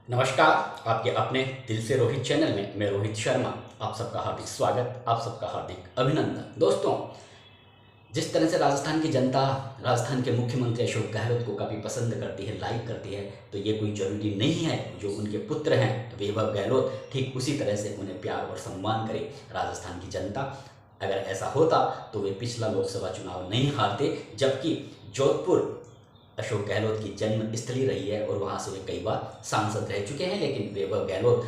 नमस्कार। आपके अपने दिल से रोहित चैनल में मैं रोहित शर्मा आप सबका हार्दिक स्वागत, आप सबका हार्दिक अभिनंदन। दोस्तों, जिस तरह से राजस्थान की जनता राजस्थान के मुख्यमंत्री अशोक गहलोत को काफ़ी पसंद करती है, लाइक करती है, तो ये कोई ज़रूरी नहीं है जो उनके पुत्र हैं वैभव गहलोत ठीक उसी तरह से उन्हें प्यार और सम्मान करे राजस्थान की जनता। अगर ऐसा होता तो वे पिछला लोकसभा चुनाव नहीं हारते, जबकि जोधपुर अशोक गहलोत की जन्म स्थली रही है और वहाँ से वे कई बार सांसद रह चुके हैं, लेकिन वैभव गहलोत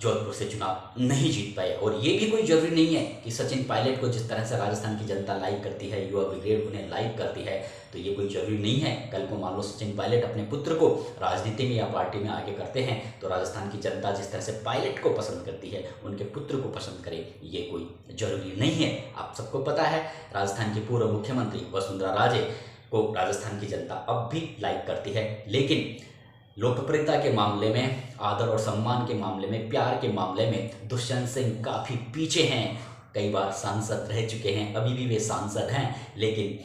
जोधपुर से चुनाव नहीं जीत पाए। और ये भी कोई जरूरी नहीं है कि सचिन पायलट को जिस तरह से राजस्थान की जनता लाइक करती है, युवा ब्रिगेड उन्हें लाइक करती है, तो ये कोई जरूरी नहीं है कल को मान लो सचिन पायलट अपने पुत्र को राजनीति में या पार्टी में आगे करते हैं तो राजस्थान की जनता जिस तरह से पायलट को पसंद करती है उनके पुत्र को पसंद करे, ये कोई जरूरी नहीं है। आप सबको पता है राजस्थान की पूर्व मुख्यमंत्री वसुंधरा राजे को राजस्थान की जनता अब भी लाइक करती है, लेकिन लोकप्रियता के मामले में, आदर और सम्मान के मामले में, प्यार के मामले में दुष्यंत सिंह काफ़ी पीछे हैं। कई बार सांसद रह चुके हैं, अभी भी वे सांसद हैं, लेकिन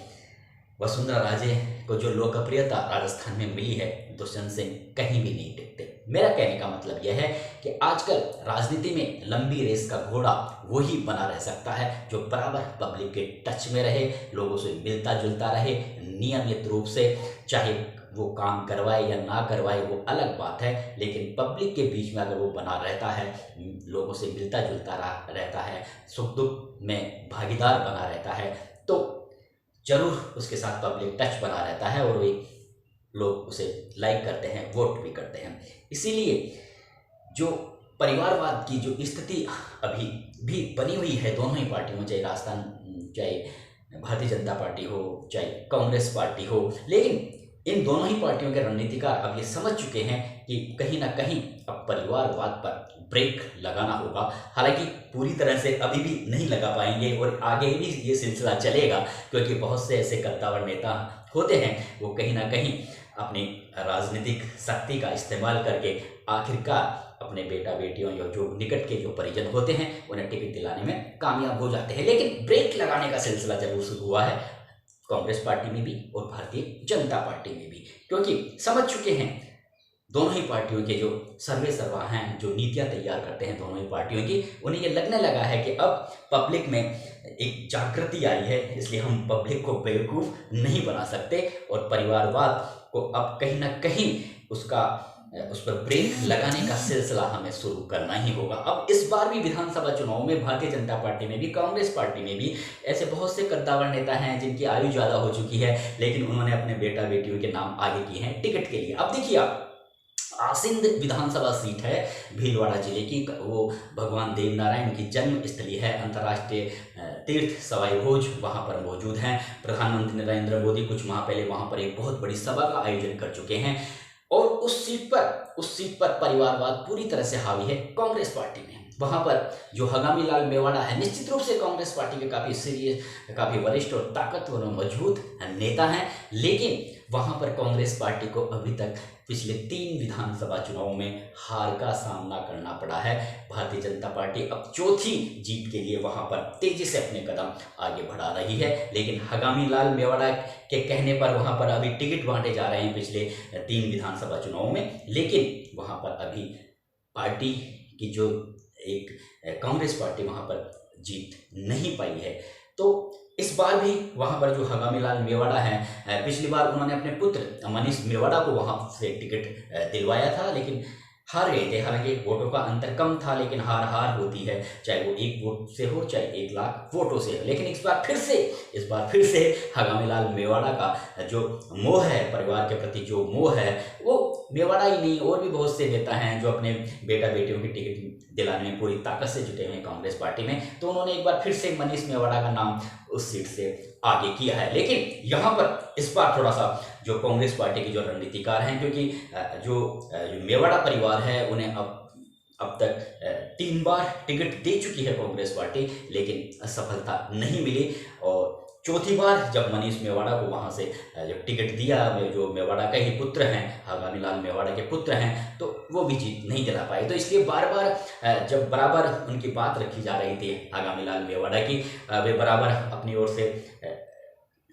वसुंधरा राजे को जो लोकप्रियता राजस्थान में मिली है दुष्यंत सिंह कहीं भी नहीं टिकते। मेरा कहने का मतलब यह है कि आजकल राजनीति में लंबी रेस का घोड़ा वही बना रह सकता है जो बराबर पब्लिक के टच में रहे, लोगों से मिलता जुलता रहे नियमित रूप से, चाहे वो काम करवाए या ना करवाए वो अलग बात है, लेकिन पब्लिक के बीच में अगर वो बना रहता है, लोगों से मिलता जुलता रहता है, सुख दुख में भागीदार बना रहता है, तो जरूर उसके साथ पब्लिक टच बना रहता है और वे लोग उसे लाइक करते हैं, वोट भी करते हैं। इसीलिए जो परिवारवाद की जो स्थिति अभी भी बनी हुई है दोनों ही पार्टियों में, चाहे राजस्थान, चाहे भारतीय जनता पार्टी हो, चाहे कांग्रेस पार्टी हो, लेकिन इन दोनों ही पार्टियों के रणनीतिकार अब ये समझ चुके हैं कि कहीं ना कहीं अब परिवारवाद पर ब्रेक लगाना होगा। हालांकि पूरी तरह से अभी भी नहीं लगा पाएंगे और आगे भी ये सिलसिला चलेगा, क्योंकि बहुत से ऐसे कद्दावर नेता होते हैं वो कहीं ना कहीं अपनी राजनीतिक शक्ति का इस्तेमाल करके आखिरकार अपने बेटा बेटियों या जो निकट के जो परिजन होते हैं उन्हें टिकट दिलाने में कामयाब हो जाते हैं। लेकिन ब्रेक लगाने का सिलसिला जरूर शुरू हुआ है कांग्रेस पार्टी में भी और भारतीय जनता पार्टी में भी, क्योंकि समझ चुके हैं दोनों ही पार्टियों के जो सर्वे सर्वा हैं, जो नीतियां तैयार करते हैं दोनों ही पार्टियों की, उन्हें ये लगने लगा है कि अब पब्लिक में एक जागृति आई है, इसलिए हम पब्लिक को बेवकूफ़ नहीं बना सकते और परिवारवाद को अब कहीं ना कहीं उस पर ब्रेक लगाने का सिलसिला हमें शुरू करना ही होगा। अब इस बार भी विधानसभा चुनाव में भारतीय जनता पार्टी में भी, कांग्रेस पार्टी में भी ऐसे बहुत से कद्दावर नेता हैं जिनकी आयु ज़्यादा हो चुकी है, लेकिन उन्होंने अपने बेटा बेटियों के नाम आगे किए हैं टिकट के लिए। अब देखिए आप, आसिंद विधानसभा सीट है भीलवाड़ा जिले की, वो भगवान देवनारायण की जन्म स्थली है, अंतर्राष्ट्रीय तीर्थ सवाई भोज वहाँ पर मौजूद हैं। प्रधानमंत्री नरेंद्र मोदी कुछ माह पहले वहाँ पर एक बहुत बड़ी सभा का आयोजन कर चुके हैं और उस सीट पर परिवारवाद पूरी तरह से हावी है कांग्रेस पार्टी में। वहाँ पर जो हगामी लाल मेवाड़ा है निश्चित रूप से कांग्रेस पार्टी के काफ़ी सीरियस, काफ़ी वरिष्ठ और ताकतवर और मजबूत नेता हैं, लेकिन वहाँ पर कांग्रेस पार्टी को अभी तक पिछले 3 विधानसभा चुनावों में हार का सामना करना पड़ा है। भारतीय जनता पार्टी अब चौथी जीत के लिए वहाँ पर तेजी से अपने कदम आगे बढ़ा रही है, लेकिन हगामी लाल मेवाड़ा के कहने पर वहाँ पर अभी टिकट बांटे जा रहे हैं पिछले 3 विधानसभा चुनावों में, लेकिन वहाँ पर अभी पार्टी की जो एक कांग्रेस पार्टी वहाँ पर जीत नहीं पाई है। तो इस बार भी वहाँ पर जो हगामी लाल मेवाड़ा है, पिछली बार उन्होंने अपने पुत्र मनीष मेवाड़ा को वहाँ से टिकट दिलवाया था, लेकिन हार गए थे। हालांकि वोटों का अंतर कम था, लेकिन हार होती है, चाहे वो 1 वोट से हो चाहे 1 लाख वोटों से हो। लेकिन इस बार फिर से हगामी लाल मेवाड़ा का जो मोह है, परिवार के प्रति जो मोह है, वो मेवाड़ा ही नहीं और भी बहुत से नेता हैं जो अपने बेटा बेटियों की टिकट दिलाने में पूरी ताकत से जुटे हुए हैं कांग्रेस पार्टी में, तो उन्होंने एक बार फिर से मनीष मेवाड़ा का नाम उस सीट से आगे किया है। लेकिन यहाँ पर इस बार थोड़ा सा जो कांग्रेस पार्टी के जो रणनीतिकार हैं, क्योंकि जो मेवाड़ा परिवार है उन्हें अब तक 3 बार टिकट दे चुकी है कांग्रेस पार्टी, लेकिन सफलता नहीं मिली और चौथी बार जब मनीष मेवाड़ा को वहाँ से जब टिकट दिया, जो मेवाड़ा का ही पुत्र हैं, हगामी लाल मेवाड़ा के पुत्र हैं, तो वो भी जीत नहीं दिला पाए। तो इसलिए बार बार जब बराबर उनकी बात रखी जा रही थी हगामी लाल मेवाड़ा की, वे बराबर अपनी ओर से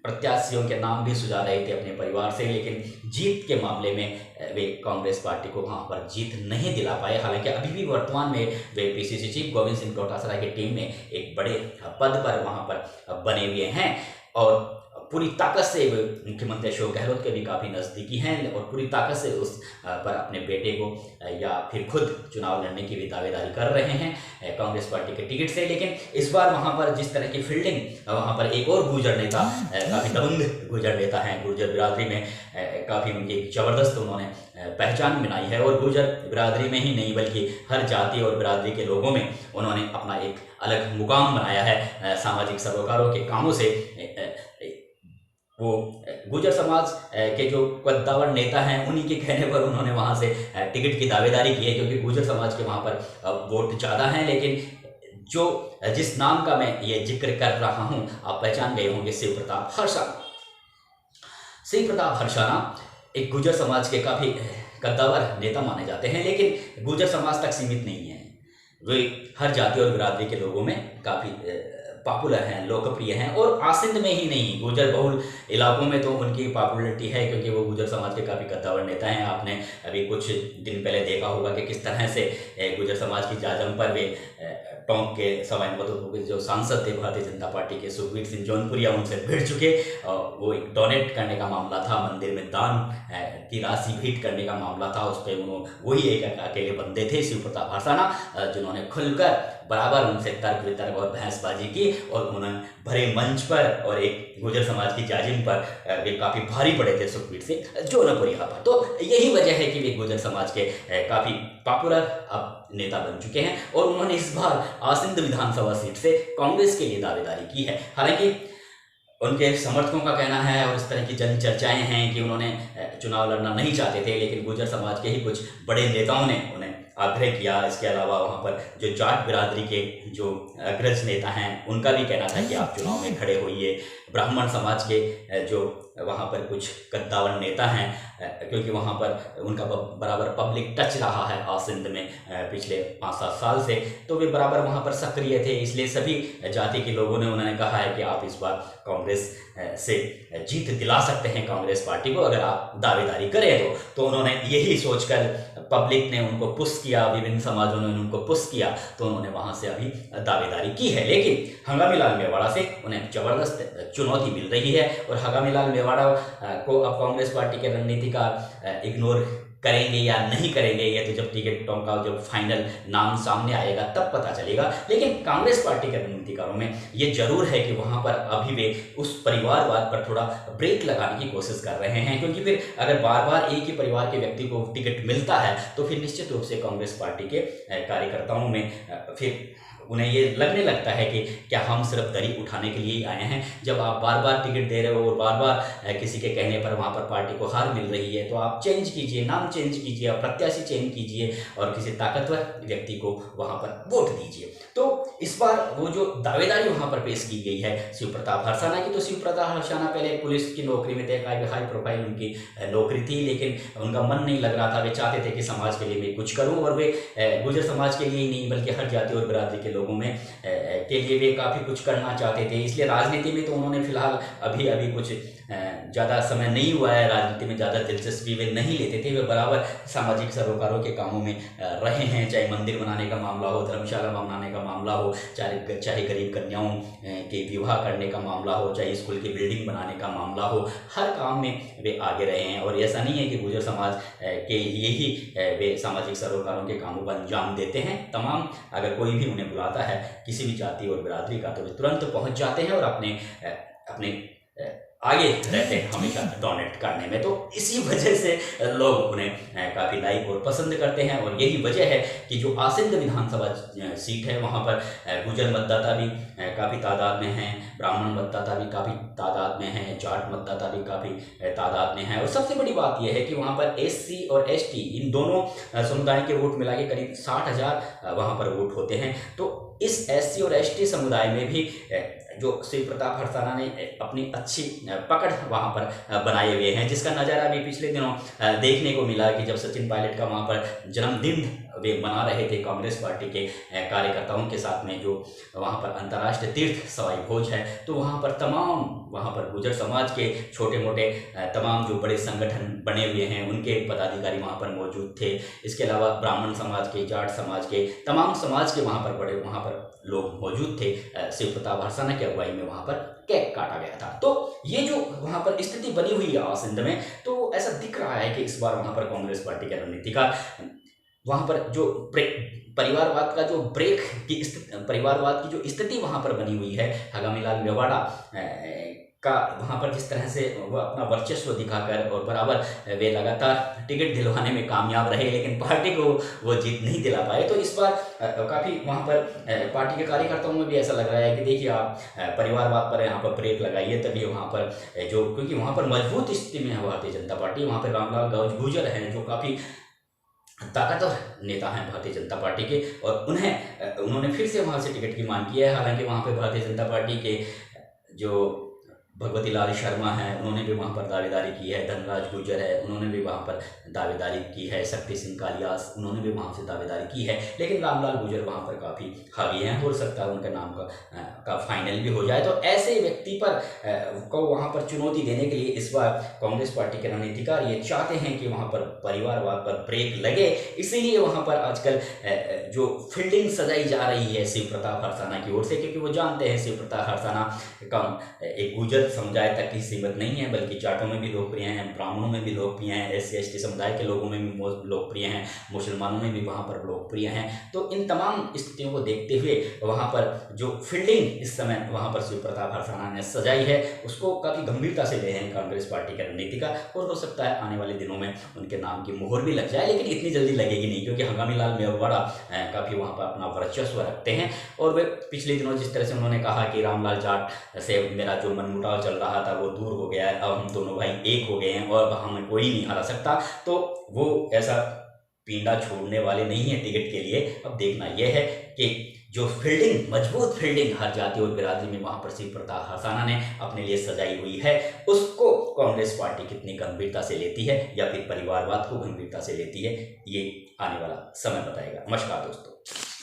प्रत्याशियों के नाम भी सुझा रहे थे अपने परिवार से, लेकिन जीत के मामले में वे कांग्रेस पार्टी को वहां पर जीत नहीं दिला पाए। हालांकि अभी भी वर्तमान में वे पीसीसी चीफ गोविंद सिंह डोटासरा की टीम में एक बड़े पद पर वहां पर बने हुए हैं और पूरी ताकत से मुख्यमंत्री अशोक गहलोत के भी काफ़ी नज़दीकी हैं और पूरी ताकत से उस पर अपने बेटे को या फिर खुद चुनाव लड़ने की भी दावेदारी कर रहे हैं कांग्रेस पार्टी के टिकट से। लेकिन इस बार वहां पर जिस तरह की फील्डिंग, वहां पर एक और गुर्जर नेता, काफ़ी दबंग गुर्जर नेता हैं, गुर्जर बिरादरी में काफ़ी उनकी ज़बरदस्त उन्होंने पहचान बनाई है और गुर्जर बिरादरी में ही नहीं बल्कि हर जाति और बिरादरी के लोगों में उन्होंने अपना एक अलग मुकाम बनाया है। सामाजिक सरोकारों के कामों से वो गुर्जर समाज के जो कद्दावर नेता हैं उन्हीं के कहने पर उन्होंने वहाँ से टिकट की दावेदारी की है, क्योंकि गुर्जर समाज के वहाँ पर वोट ज़्यादा हैं। लेकिन जो जिस नाम का मैं ये जिक्र कर रहा हूँ आप पहचान गए होंगे, शिव प्रताप हर्षाना। शिव प्रताप हर्षाना एक गुर्जर समाज के काफ़ी कद्दावर नेता माने जाते हैं, लेकिन गुर्जर समाज तक सीमित नहीं है। वे हर जाति और बिरादरी के लोगों में काफ़ी पॉपुलर हैं, लोकप्रिय हैं और आसिंद में ही नहीं गुर्जर बहुल इलाकों में तो उनकी पॉपुलरिटी है, क्योंकि वो गुर्जर समाज के काफ़ी कद्दावर नेता हैं। आपने अभी कुछ दिन पहले देखा होगा कि किस तरह से गुर्जर समाज की जाजम पर वे टोंक के सवाई माधोपुर के जो सांसद थे भारतीय जनता पार्टी के सुखबीर सिंह जौनपुरिया, उनसे भिड़ चुके और वो एक डोनेट करने का मामला था, मंदिर में दान की राशि भेंट करने का मामला था। उस पर वही एक अकेले बंदे थे शिव प्रताप हर्षाना, जिन्होंने खुलकर बराबर उनसे तर्क वितर्क और बहसबाजी की और उन्होंने भरे मंच पर और एक गुर्जर समाज की जाजिम पर वे काफ़ी भारी पड़े थे सुखबीर सिंह जौनपुरिया पर। तो यही वजह है कि वे गुर्जर समाज के काफ़ी पॉपुलर अब नेता बन चुके हैं और उन्होंने इस बार आसिंद विधानसभा सीट से कांग्रेस के लिए दावेदारी की है। हालांकि उनके समर्थकों का कहना है और इस तरह की जन चर्चाएं हैं कि उन्होंने चुनाव लड़ना नहीं चाहते थे, लेकिन गुर्जर समाज के ही कुछ बड़े नेताओं ने उन्हें आग्रह किया। इसके अलावा वहाँ पर जो जाट बिरादरी के जो अग्रज नेता हैं उनका भी कहना था कि आप चुनाव में खड़े होइए। ब्राह्मण समाज के जो वहाँ पर कुछ कद्दावर नेता हैं, क्योंकि वहाँ पर उनका बराबर पब्लिक टच रहा है आसिंद में पिछले 5-7 साल से, तो वे बराबर वहाँ पर सक्रिय थे। इसलिए सभी जाति के लोगों ने उन्होंने कहा है कि आप इस बार कांग्रेस से जीत दिला सकते हैं कांग्रेस पार्टी को अगर आप दावेदारी करें तो उन्होंने यही सोचकर पब्लिक ने उनको पुश किया, विभिन्न समाजों ने उनको पुश किया, तो उन्होंने वहाँ से अभी दावेदारी की है। लेकिन हंगामी लाल मेवाड़ा से उन्हें जबरदस्त चुनौती मिल रही है और हंगामी लाल मेवाड़ा को अब कांग्रेस पार्टी के रणनीति का इग्नोर करेंगे या नहीं करेंगे, ये तो जब टिकटों का जब फाइनल नाम सामने आएगा तब पता चलेगा। लेकिन कांग्रेस पार्टी के रणनीतिकारों में ये जरूर है कि वहाँ पर अभी वे उस परिवारवाद पर थोड़ा ब्रेक लगाने की कोशिश कर रहे हैं, क्योंकि फिर अगर बार बार एक ही परिवार के व्यक्ति को टिकट मिलता है तो फिर निश्चित रूप से कांग्रेस पार्टी के कार्यकर्ताओं में फिर उन्हें ये लगने लगता है कि क्या हम सिर्फ दरी उठाने के लिए ही आए हैं। जब आप बार बार टिकट दे रहे हो और बार बार किसी के कहने पर वहाँ पर पार्टी को हार मिल रही है, तो आप चेंज कीजिए, नाम चेंज कीजिए, आप प्रत्याशी चेंज कीजिए और किसी ताकतवर व्यक्ति को वहाँ पर वोट दीजिए। तो इस बार वो जो दावेदारी वहाँ पर पेश की गई है शिव प्रताप हर्षाना की, तो शिव प्रताप हर्षाना पहले पुलिस की नौकरी में थे, हाई प्रोफाइल उनकी नौकरी थी, लेकिन उनका मन नहीं लग रहा था। वे चाहते थे कि समाज के लिए मैं कुछ करूँ और वे गुर्जर समाज के लिए ही नहीं बल्कि हर जाति और बिरादरी के लोगों में के लिए वे काफ़ी कुछ करना चाहते थे। इसलिए राजनीति में तो उन्होंने फिलहाल अभी कुछ ज़्यादा समय नहीं हुआ है, राजनीति में ज़्यादा दिलचस्पी वे नहीं लेते थे। वे बराबर सामाजिक सरोकारों के कामों में रहे हैं, चाहे मंदिर बनाने का मामला हो, धर्मशाला बनाने का मामला हो, चाहे गरीब कन्याओं के विवाह करने का मामला हो, चाहे स्कूल की बिल्डिंग बनाने का मामला हो, हर काम में वे आगे रहे हैं। और ऐसा नहीं है कि गुर्जर समाज के लिए ही वे सामाजिक सरोकारों के कामों को अंजाम देते हैं। तमाम अगर कोई भी उन्हें बुलाता है किसी भी जाति और बिरादरी का, तो वे तुरंत पहुँच जाते हैं और अपने आगे रहते हैं हमेशा डोनेट करने में। तो इसी वजह से लोग उन्हें काफ़ी लाइक और पसंद करते हैं और यही वजह है कि जो आसिंद विधानसभा सीट है वहाँ पर गुर्जर मतदाता भी काफ़ी तादाद में हैं, ब्राह्मण मतदाता भी काफ़ी तादाद में हैं, जाट मतदाता भी काफ़ी तादाद में हैं। और सबसे बड़ी बात यह है कि वहाँ पर SC और ST इन दोनों समुदाय के वोट मिला के करीब 60,000 वहाँ पर वोट होते हैं। तो इस SC और ST समुदाय में भी जो शिव प्रताप हरसाना ने अपनी अच्छी पकड़ वहाँ पर बनाए हुए हैं, जिसका नज़ारा भी पिछले दिनों देखने को मिला कि जब सचिन पायलट का वहाँ पर जन्मदिन वे मना रहे थे कांग्रेस पार्टी के कार्यकर्ताओं के साथ में, जो वहाँ पर अंतर्राष्ट्रीय तीर्थ सवाई भोज है, तो वहाँ पर तमाम वहाँ पर गुर्जर समाज के छोटे मोटे तमाम जो बड़े संगठन बने हुए हैं उनके पदाधिकारी वहाँ पर मौजूद थे। इसके अलावा ब्राह्मण समाज के, जाट समाज के, तमाम समाज के वहाँ पर लोग मौजूद थे। शिव प्रताप हरसाना की अगुवाई में वहाँ पर केक काटा गया था। तो ये जो वहाँ पर स्थिति बनी हुई है आसिंद में, तो ऐसा दिख रहा है कि इस बार वहाँ पर कांग्रेस पार्टी के रणनीति का वहाँ पर जो परिवारवाद का जो ब्रेक की परिवारवाद की जो स्थिति वहाँ पर बनी हुई है, हगामीलाल मेवाड़ा का वहाँ पर जिस तरह से वो अपना वर्चस्व दिखाकर और बराबर वे लगातार टिकट दिलवाने में कामयाब रहे, लेकिन पार्टी को वो जीत नहीं दिला पाए। तो इस बार काफ़ी वहाँ पर पार्टी के कार्यकर्ताओं में भी ऐसा लग रहा है कि देखिए आप परिवारवाद पर यहाँ पर ब्रेक लगाइए, तभी वहाँ पर क्योंकि वहाँ पर मजबूत स्थिति में है भारतीय जनता पार्टी। वहाँ पर रामलाल गुर्जर हैं जो काफ़ी ताकतवर नेता हैं भारतीय जनता पार्टी के, और उन्होंने फिर से वहाँ से टिकट की मांग की है। हालांकि वहाँ पे भारतीय जनता पार्टी के जो भगवती लाल शर्मा हैं उन्होंने भी वहाँ पर दावेदारी की है, धनराज गुर्जर है उन्होंने भी वहाँ पर दावेदारी की है, शक्ति सिंह कालियास उन्होंने भी वहाँ से दावेदारी की है, लेकिन रामलाल गुर्जर वहाँ पर काफ़ी हावी हैं। हो सकता है उनके नाम का फाइनल भी हो जाए। तो ऐसे व्यक्ति को वहाँ पर चुनौती देने के लिए इस बार कांग्रेस पार्टी के रणनीतिकार ये चाहते हैं कि वहाँ पर परिवारवाद पर ब्रेक लगे। इसीलिए वहाँ पर आजकल जो फील्डिंग सजाई जा रही है शिव प्रताप हरसाना की ओर से, क्योंकि वो जानते हैं शिव प्रताप हरसाना का एक गुर्जर समुदाय तक ही सीमित नहीं है, बल्कि जाटों में भी लोकप्रिय हैं, ब्राह्मणों में भी लोकप्रिय हैं, SC/ST समुदाय के लोगों में भी लोकप्रिय हैं, मुसलमानों में भी वहाँ पर लोकप्रिय हैं। तो इन तमाम स्थितियों को देखते हुए वहाँ पर जो फील्डिंग इस समय वहाँ पर शिव प्रताप हरसाना ने सजाई है उसको काफ़ी गंभीरता से ले रहे हैं कांग्रेस पार्टी के रणनीतिकार, और हो सकता है आने वाले दिनों में उनके नाम की मोहर भी लग जाए, लेकिन इतनी जल्दी लगेगी नहीं, क्योंकि हंगामीलाल मेवाड़ा काफ़ी वहाँ पर अपना वर्चस्व रखते हैं। और वे पिछले दिनों जिस तरह से उन्होंने कहा कि रामलाल जाट से मेरा जो मनमुटाव चल रहा था वो दूर हो गया है, अब हम दोनों भाई एक हो गए हैं और हमें कोई नहीं हरा सकता, तो वो ऐसा पीड़ा छोड़ने वाले नहीं है टिकट के लिए। अब देखना यह है कि जो फील्डिंग, मजबूत फील्डिंग हर जाति और बिरादरी में वहाँ पर शिव प्रताप हरसाना ने अपने लिए सजाई हुई है, उसको कांग्रेस पार्टी कितनी गंभीरता से लेती है या फिर परिवारवाद को गंभीरता से लेती है, ये आने वाला समय बताएगा। नमस्कार दोस्तों।